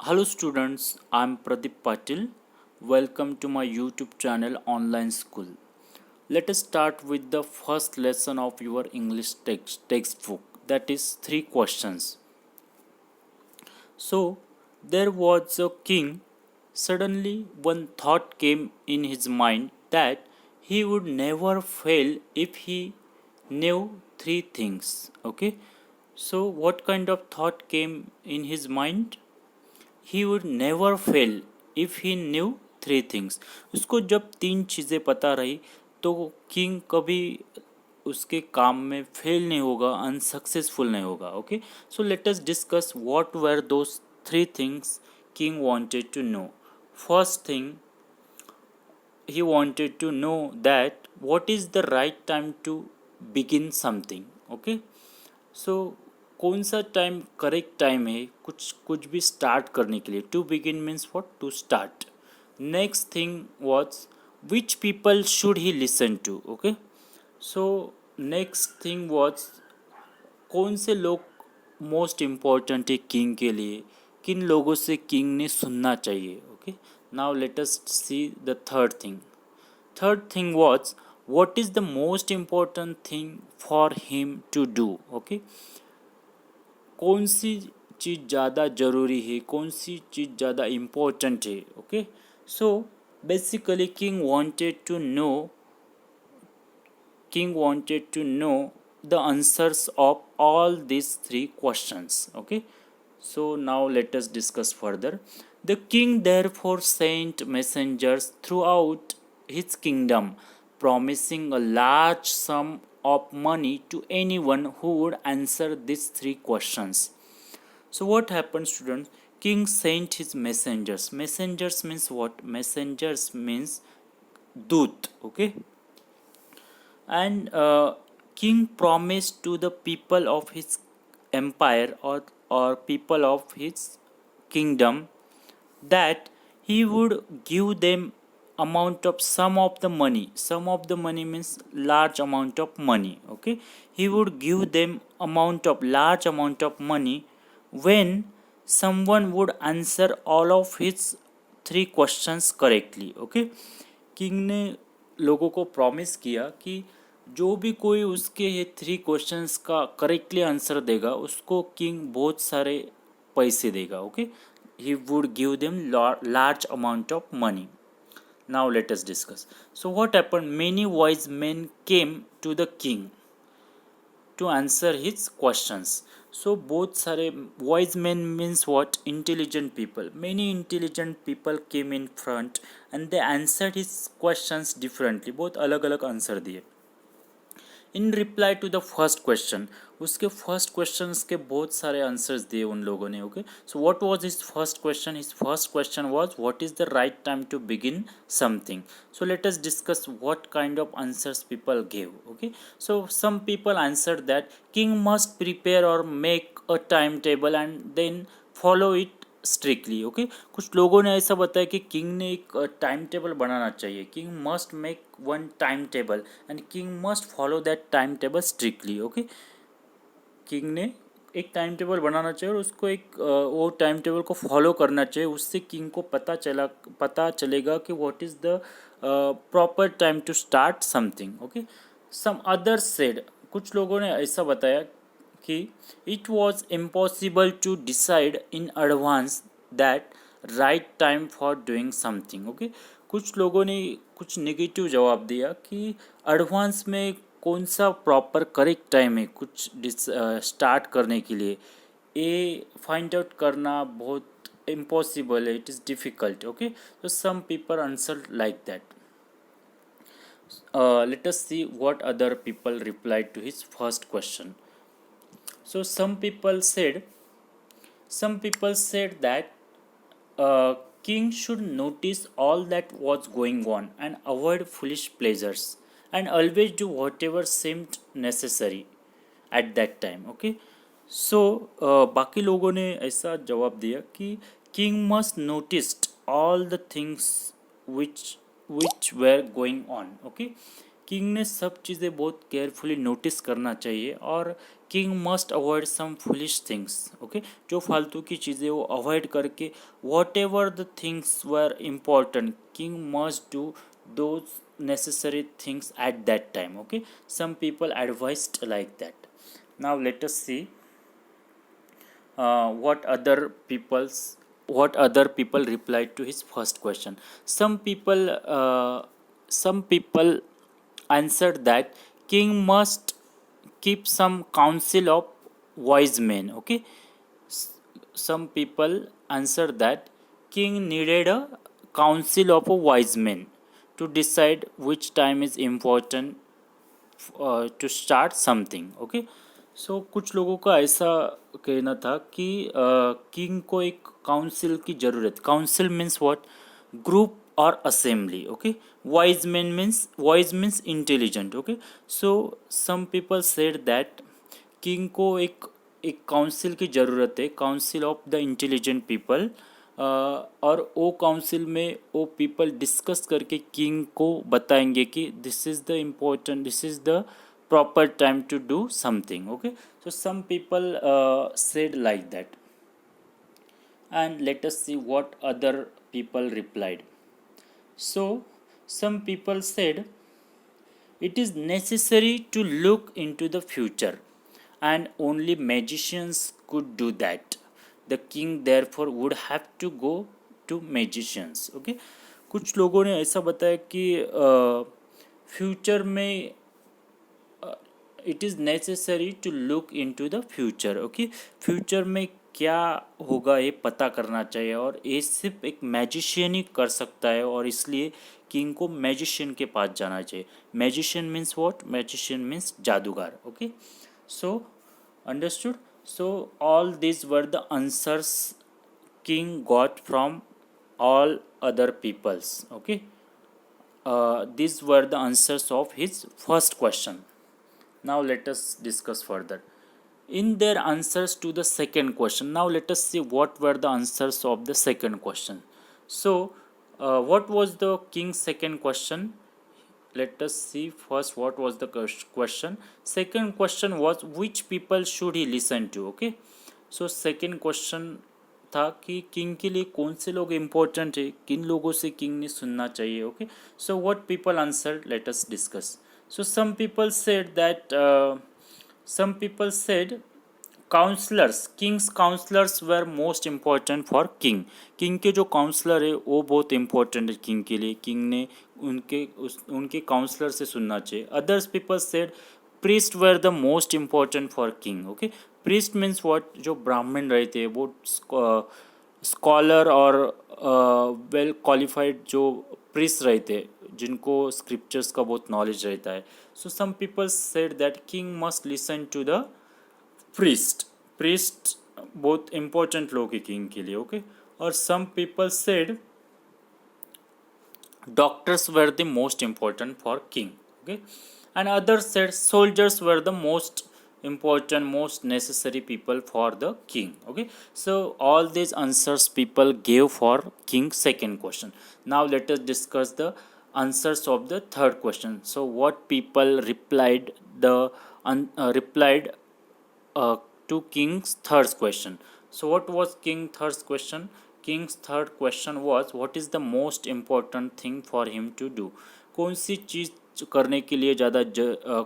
Hello students, I am Pradeep Patil. Welcome to my YouTube channel Online School. Let us start with the first lesson of your English textbook, that is 3 questions. So there was a king. Suddenly one thought came in his mind that he would never fail if he knew 3 things. Okay, so what kind of thought came in his mind? He would never fail if he new 3 things. उसको जब 3 चीज़ें पता रही तो king कभी उसके काम में फेल नहीं होगा, अनसक्सेसफुल नहीं होगा. Okay, so let us discuss what were those 3 things king wanted to know. First thing, he wanted to know that what is the right time to begin something. Okay, सो कौन सा time correct time है कुछ भी start करने के लिए. To begin means what, to start. Next thing was which people should he listen to. Okay, so next thing was कौन से लोग मोस्ट इम्पॉर्टेंट है किंग के लिए, किन लोगों से किंग ने सुनना चाहिए. Okay, now let us see the third thing. Third thing was what is the most important thing for him to do. Okay, कौन सी चीज़ ज़्यादा ज़रूरी है, कौन सी चीज़ ज़्यादा इम्पोर्टेंट है. Okay, so basically king wanted to know the answers of all these 3 questions. Okay, so now let us discuss further. The king therefore sent messengers throughout his kingdom, promising a large sum of money to anyone who would answer these 3 questions. So what happened, students? King sent his messengers. Messengers means what? Messengers means dut. Okay, and king promised to the people of his empire, or people of his kingdom, that he would give them amount of sum of the money means large amount of money. Okay, he would give them large amount of money when someone would answer all of his 3 questions correctly. Okay, king ने लोगों को promise किया कि जो भी कोई उसके ये 3 क्वेश्चंस का करेक्टली आंसर देगा उसको किंग बहुत सारे पैसे देगा. Okay, he would give them large amount of money. Now let us discuss. So what happened? Many wise men came to the king to answer his questions. So both सारे wise men means what? Intelligent people. Many intelligent people came in front and they answered his questions differently. बहुत अलग अलग answer दिए. In reply to the first question, उसके first question के बहुत सारे answers दिए उन लोगों ने. Okay, so what was his first question? His first question was what is the right time to begin something. So let us discuss what kind of answers people give. Okay, so some people answer that king must prepare और make a time table and then follow it strictly. Okay, कुछ लोगों ने ऐसा बताया कि king ने एक time table बनाना चाहिए. King must make one time table and king must follow that time table strictly. Okay, king ने एक टाइम टेबल बनाना चाहिए और उसको वो टाइम टेबल को फॉलो करना चाहिए. उससे किंग को पता चलेगा कि what is the proper time to start something. Okay, some others said, कुछ लोगों ने ऐसा बताया कि it was impossible to decide in advance that right time for doing something. Okay, कुछ लोगों ने कुछ नेगेटिव जवाब दिया कि एडवांस में कौन सा प्रॉपर करेक्ट टाइम है कुछ स्टार्ट करने के लिए, ये फाइंड आउट करना बहुत इम्पॉसिबल है, इट इज़ डिफ़िकल्ट. ओके, तो some people answer like that. Let us see what other people replied to his first question. So some people said that king should notice all that was going on and avoid foolish pleasures and always do whatever seemed necessary at that time. Okay, so बाकी लोगों ने ऐसा जवाब दिया कि king must noticed all the things which were going on. Okay, king ने सब चीज़ें बहुत केयरफुली नोटिस करना चाहिए और किंग मस्ट अवॉइड सम फुलिश थिंग्स, ओके, जो फालतू की चीज़ें वो अवॉइड करके what ever the things were important, king must do those necessary things at that time. Okay, some people advised like that. Now let us see what other people replied to his first question. Some people answered that king must keep some council of wise men. Okay, some people answered that king needed a council of a wise men to decide which time is important to start something. Okay, सो कुछ लोगों का ऐसा कहना था कि king को एक council की ज़रूरत. Council means what? ग्रुप और assembly. Okay, wise means intelligent. Okay, so some people said that king को एक एक काउंसिल की ज़रूरत है, council of the intelligent people. और वो काउंसिल में वो पीपल डिस्कस करके किंग को बताएंगे कि this is the important, this is the proper time to do something. Okay, so some people said like that, and let us see what other people replied. So some people said it is necessary to look into the future and only magicians could do that. The king therefore would have to go to magicians. Okay, कुछ लोगों ने ऐसा बताया कि future में it is necessary to look into the future. Okay, future में क्या होगा ये पता करना चाहिए, और ये सिर्फ एक मैजिशियन ही कर सकता है, और इसलिए किंग को मैजिशियन के पास जाना चाहिए. Magician means what? Magician means जादूगर. Okay, so understood. So all this were the answers king got from all other peoples. Okay, these were the answers of his first question. Now let us discuss further in their answers to the second question. Now let us see what were the answers of the second question. So what was the king's second question? Let us see first what was the question. Second question was which people should he listen to. Okay, so second question था कि king के लिए कौन से लोग important है, किन लोगों से किंग ने सुनना चाहिए. Okay, so what people answer, let us discuss. So some people said counsellors, kings counsellors were most important for king. King के जो काउंसलर है वो बहुत इम्पोर्टेंट है किंग के लिए, किंग ने उनके काउंसलर से सुनना चाहिए. Others people said priest were the most important for king. Okay, priest means what? जो ब्राह्मण रहते हैं वो स्कॉलर और वेल क्वालिफाइड जो प्रीस्ट रहते हैं जिनको स्क्रिप्चर्स का बहुत नॉलेज रहता है. So some people said that king must listen to the priest बहुत इम्पोर्टेंट लोग है किंग के लिए. ओके, और some people said doctors were the most important for king. Okay, and others said soldiers were the most important, most necessary people for the king. Okay, so all these answers people gave for king's second question. Now let us discuss the answers of the third question. So what people replied to king's third question. So what was king's third question? King's third question was what is the most important thing for him to do. कौन सी चीज़ करने के लिए ज़्यादा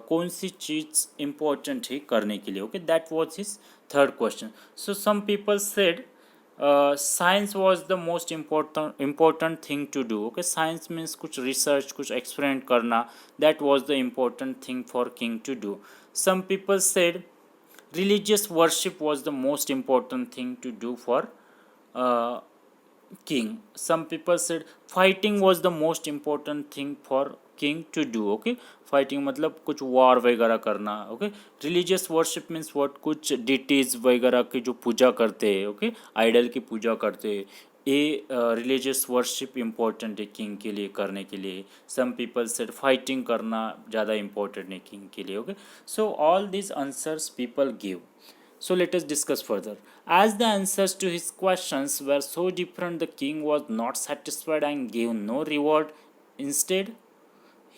कौन सी चीज़ important है करने के लिए. Okay, that was his third question. So some people said science was the most important thing to do. Okay, science means कुछ रिसर्च, कुछ एक्सपेरिमेंट करना, that was the important thing for king to do. Some people said religious worship was the most important thing to do for king. Some people said fighting was the most important thing for king to do. Okay, fighting मतलब कुछ war वगैरह करना. Okay, religious worship means what? कुछ deities वगैरह की जो पूजा करते हैं. Okay, idol की पूजा करते हैं, ये रिलीजियस वर्शिप इम्पोर्टेंट है किंग के लिए करने के लिए. सम पीपल सेड फाइटिंग करना ज़्यादा इम्पोर्टेंट है किंग के लिए. Okay, so all this answers people give. So let us discuss further. As the answers to his questions were so different, the king was not satisfied and gave no reward. Instead,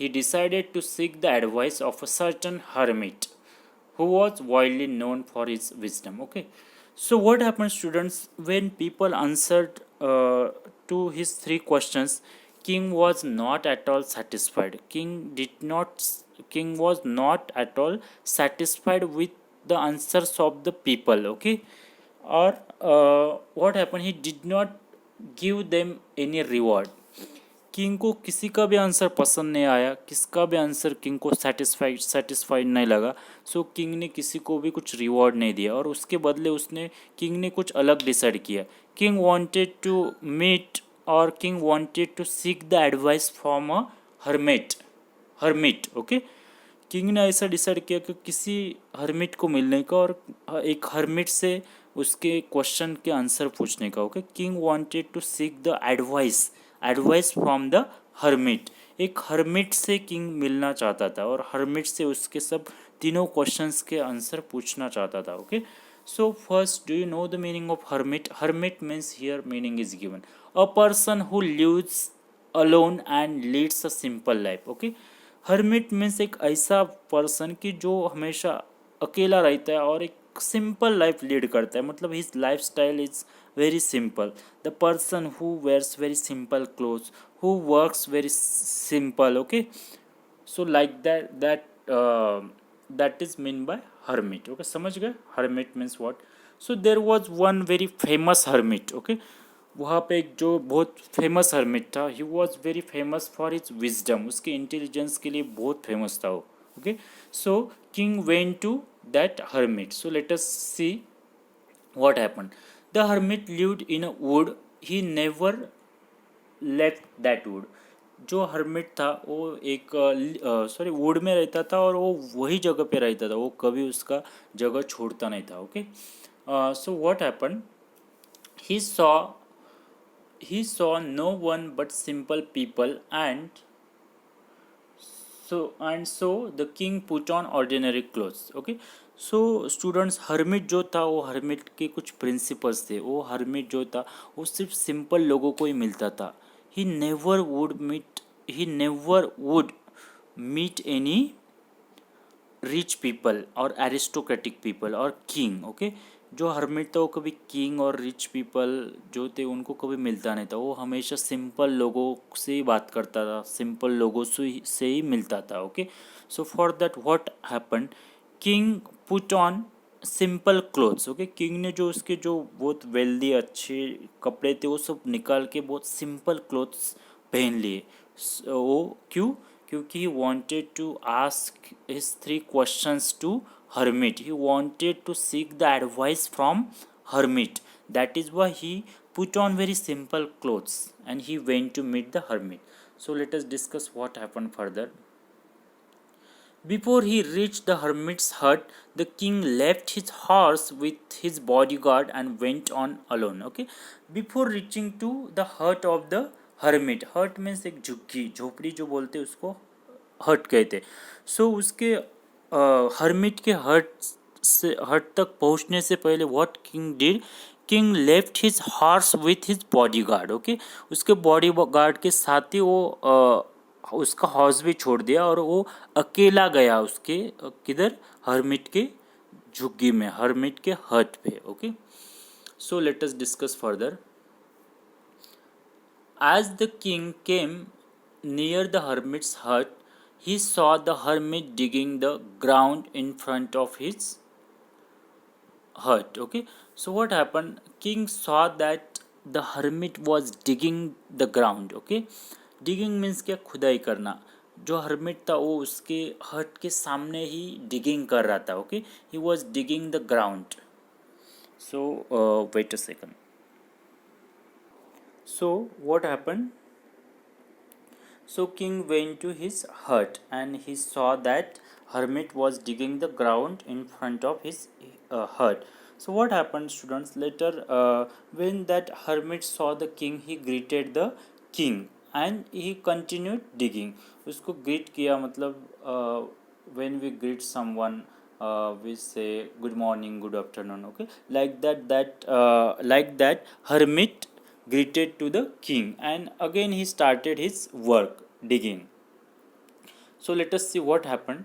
he decided to seek the advice of a certain hermit who was widely known for his wisdom. Okay, so what happened, students, when people answered to his three questions, king was not at all satisfied. King was not at all satisfied with the answers of the people. Okay, or what happened, he did not give them any reward. King को किसी का भी answer पसंद नहीं आया, किसका भी answer king को सेटिस्फाइड नहीं लगा. सो किंग ने किसी को भी कुछ रिवॉर्ड नहीं दिया और उसके बदले किंग ने कुछ अलग डिसाइड किया. किंग वांटेड टू मीट और king wanted to seek the advice from a hermit. Okay, king ने ऐसा डिसाइड किया कि किसी हर्मिट को मिलने का और एक हर्मिट से उसके क्वेश्चन के आंसर पूछने का. Okay, king wanted to seek the advice from the hermit. एक हर्मिट से किंग मिलना चाहता था और हर्मिट से उसके सब तीनों क्वेश्चंस के आंसर पूछना चाहता था. Okay, so first, do you know the meaning of hermit? Hermit means here meaning is given a person who lives alone and leads a simple life. Okay, hermit means एक ऐसा person कि जो हमेशा अकेला रहता है और एक सिंपल लाइफ लीड करता है. मतलब his life style is very simple. The person who wears very simple clothes, who works very simple. Okay, so like that is mean by hermit. Okay, समझ गए hermit means what? So there was one very famous hermit. Okay, वहाँ पे एक जो बहुत famous hermit था. He was very famous for his wisdom. उसके intelligence के लिए बहुत फेमस था वो. Okay, so king went to that hermit. So let us see what happened. The hermit lived in a wood. He never left that wood. जो hermit था वो एक वुड में रहता था और वो वही जगह पे रहता था. वो कभी उसका जगह छोड़ता नहीं था. Okay, so what happened, he saw no one but simple people, and so the king put on ordinary clothes. Okay, so students, hermit जो था वो हर्मिट के कुछ प्रिंसिपल्स थे. वो हर्मिट जो था वो सिर्फ सिंपल लोगों को ही मिलता था. He never would meet any rich people और एरिस्टोक्रेटिक पीपल और किंग. ओके, जो हर्मिट था वो कभी किंग और रिच पीपल जो थे उनको कभी मिलता नहीं था. वो हमेशा सिंपल लोगों से ही बात करता था, सिंपल लोगों से ही मिलता था. Okay, so for that what happened, king put on simple clothes. Okay, king ने जो उसके जो बहुत वेल्दी अच्छे कपड़े थे वो सब निकाल के बहुत सिंपल क्लोथ्स पहन लिए. वो क्यों? क्योंकि he wanted to ask his three questions to hermit. He wanted to seek the advice from hermit. That is why he put on very simple clothes and he went to meet the hermit. So let us discuss what happened further. Before he reached the hermit's hut, the king left his horse with his bodyguard and went on alone. Okay, before reaching to the hut of the hermit, hut means एक झुग्गी झोपड़ी जो बोलते हैं उसको हट कहते. सो उसके हर्मिट के हट तक पहुंचने से पहले what king did, king left his horse with his bodyguard. Okay, उसके बॉडीगार्ड के साथ ही वो उसका हॉर्स भी छोड़ दिया और वो अकेला गया उसके किधर, हर्मिट के झुग्गी में, हर्मिट के हट पे. Okay, so let us discuss further. As the king came near the hermit's hut, he saw the hermit digging the ground in front of his hut. Okay, so what happened, king saw that the hermit was digging the ground. Okay, digging means क्या, खुदाई करना. जो hermit था वो उसके हट के सामने ही डिगिंग कर रहा था. Okay, he was digging the ground. So wait a second. So what happened, so king went to his hut and he saw that hermit was digging the ground in front of his hut. So what happened, students, later when that hermit saw the king, he greeted the king and he continued digging. उसको greet किया, मतलब when we greet someone we say good morning, good afternoon. Okay, like that hermit greeted to the king and again he started his work digging. So let us see what happened.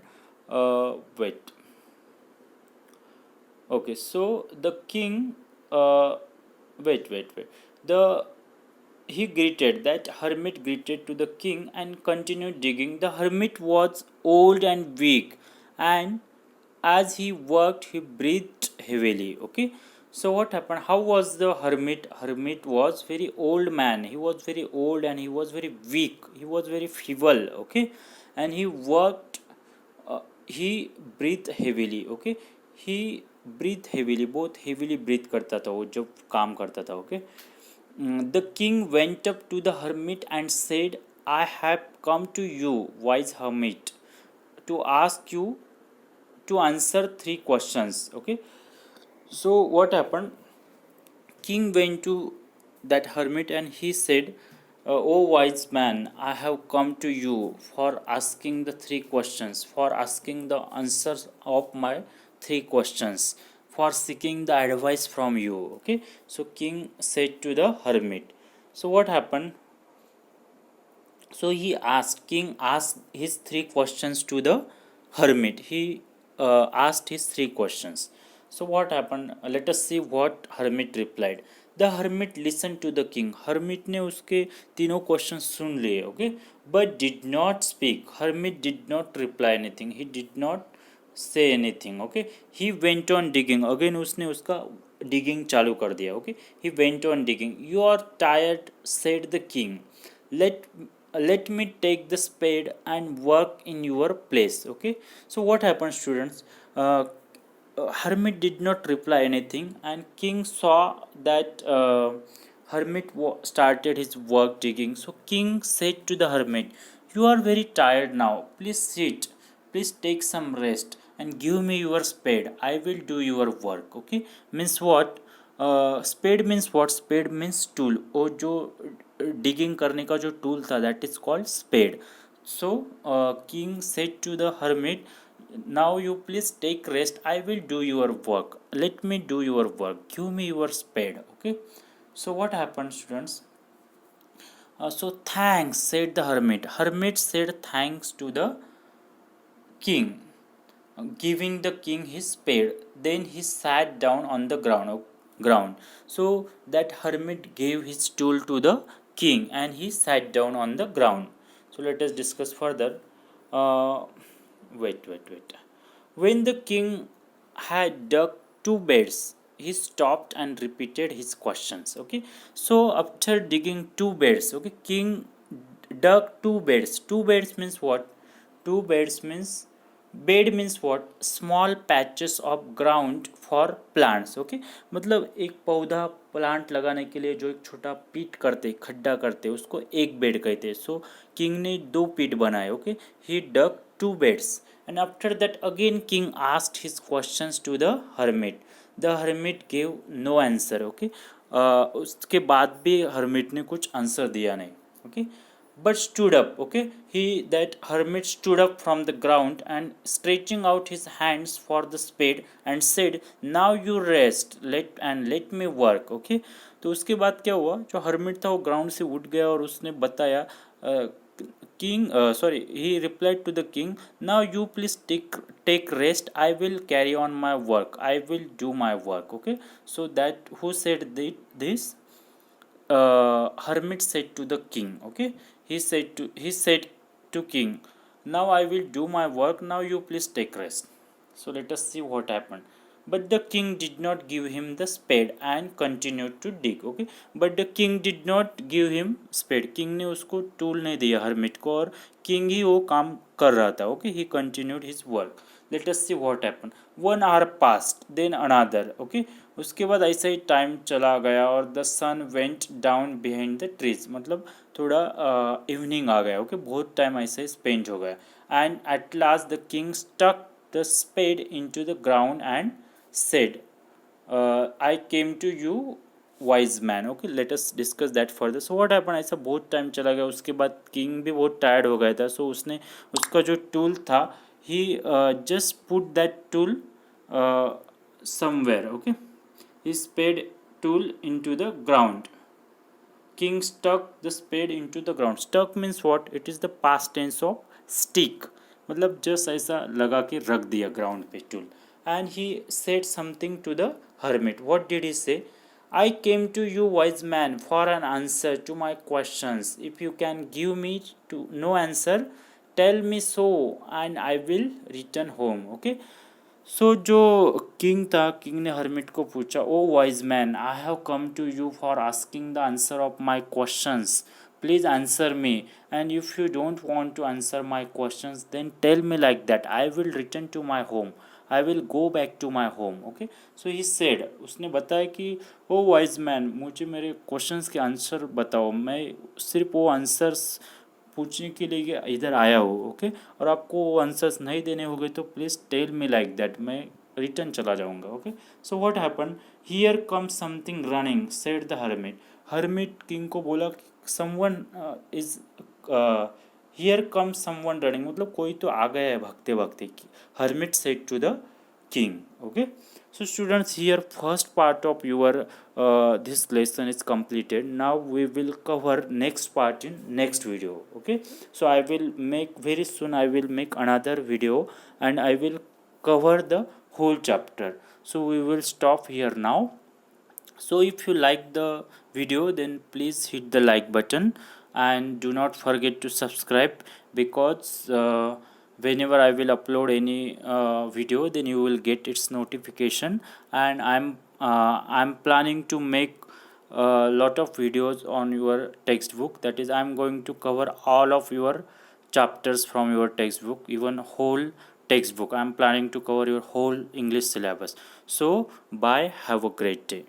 Wait. Okay, so the king, uh, wait. The he greeted, that hermit greeted to the king and continued digging. The hermit was old and weak, and as he worked, he breathed heavily. Okay, so what happened? How was the hermit? Hermit was very old man. He was very old and he was very weak. He was very feeble. Okay, and he worked, he breathed heavily. Okay, he breathed heavily, बहुत heavily breathe करता था वो जब काम करता था. Okay. The king went up to the hermit and said, I have come to you, wise hermit, to ask you to answer three questions. Okay, so what happened? King went to that hermit and he said, O wise man, I have come to you for asking the three questions, for asking the answers of my three questions, for seeking the advice from you. Okay, so king said to the hermit. So what happened? So king asked his three questions to the hermit. He asked his three questions. So what happened? Let us see what hermit replied. The hermit listened to the king. Hermit ने उसके तीनों questions सुन लिए. Okay, but did not speak. Hermit did not reply anything. He did not say anything. Okay, he went on digging. Again उसने उसका digging चालू कर दिया. Okay, he went on digging. You are tired, said the king. Let me take the spade and work in your place. Okay, so what happened, students? Hermit did not reply anything, and king saw that hermit started his work digging. So king said to the hermit, you are very tired now, please sit, please take some rest and give me your spade, I will do your work. Okay, means what? Spade means what? Spade means tool. और जो digging करने का जो tool था, that is called spade. So king said to the hermit, now you please take rest, I will do your work, let me do your work, give me your spade. Okay, so what happened, students? So thanks, said the hermit. Hermit said thanks to the king, giving the king his spade. Then he sat down on the ground. So that hermit gave his tool to the king and he sat down on the ground. So let us discuss further. Uh, wait. When the king had dug two beds, he stopped and repeated his questions. Okay, so after digging two beds, okay, king dug two beds. Two beds means what? Two beds means, bed means what? Small patches of ground for plants. Okay, मतलब एक पौधा plant लगाने के लिए जो एक छोटा पीट करते, खड्डा करते, उसको एक बेड कहते हैं. सो किंग ने दो पीट बनाए. Okay, he dug two beds and after that again king asked his questions to the hermit. The hermit gave no answer. Okay, उसके बाद भी हर्मिट ने कुछ आंसर दिया नहीं. Okay, but stood up. Okay, that hermit stood up from the ground and stretching out his hands for the spade and said, now you rest, let me work. Okay, तो उसके बाद क्या हुआ? जो hermit था वो ग्राउंड से उठ गया और उसने बताया, king sorry, he replied to the king, now you please take rest, I will carry on my work, I will do my work. Okay, so that who said this? Hermit said to the king. Okay, he said to king, now I will do my work, now you please take rest. So let us see what happened. But the king did not give him the spade and continued to dig. Okay, but the king did not give him spade. King ने उसको tool नहीं दिया hermit को, और king ही वो काम कर रहा था. Okay, he continued his work. Let us see what happened. 1 hour passed, then another. Okay, उसके बाद ऐसा ही टाइम चला गया और the sun went down behind the trees. मतलब थोड़ा इवनिंग आ गया. ओके, बहुत टाइम ऐसे स्पेंड हो गया. And at last the king stuck the spade into the ground and said, I came to you wise man. Okay, let us discuss that further. So what happened? ऐसा बहुत time चला गया. उसके बाद king भी बहुत टायर्ड हो गया था. सो उसने उसका जो टूल था, he just put that tool somewhere. Okay, he spade tool into the ground. King stuck the spade into the ground. Stuck means what? It is the past tense of stick. मतलब just ऐसा लगा के रख दिया ground पे tool. and he said something to the hermit. What did he say? I came to you, wise man, for an answer to my questions. If you can give me to no answer, tell me so, and I will return home. Okay. So जो king था, king ने hermit को पूछा, o wise man, I have come to you for asking the answer of my questions, please answer me, and if you don't want to answer my questions then tell me like that, I will return to my home, I will go back to my home. Okay. So he said, उसने बताया कि ओ wise man, मुझे मेरे questions के answer बताओ, मैं सिर्फ वो आंसर्स पूछने के लिए इधर आया हो. ओके. और आपको वो आंसर्स नहीं देने होंगे तो please tell me like that, मैं रिटर्न चला जाऊंगा. Okay. So what happen, here come something running, said the hermit. Hermit king को बोला someone is here come someone running, मतलब कोई तो आ गया है भागते भागते. Hermit said to the king. Okay. So students, here first part of your this lesson is completed. Now we will cover next part in next video. Okay. So I will make very soon, I will make another video and I will cover the whole chapter. So we will stop here now. So if you like the video, then please hit the like button and do not forget to subscribe, because whenever I will upload any video, then you will get its notification. And I'm planning to make a lot of videos on your textbook, that is I'm going to cover all of your chapters from your textbook, even whole textbook. I'm planning to cover your whole English syllabus. So bye, have a great day.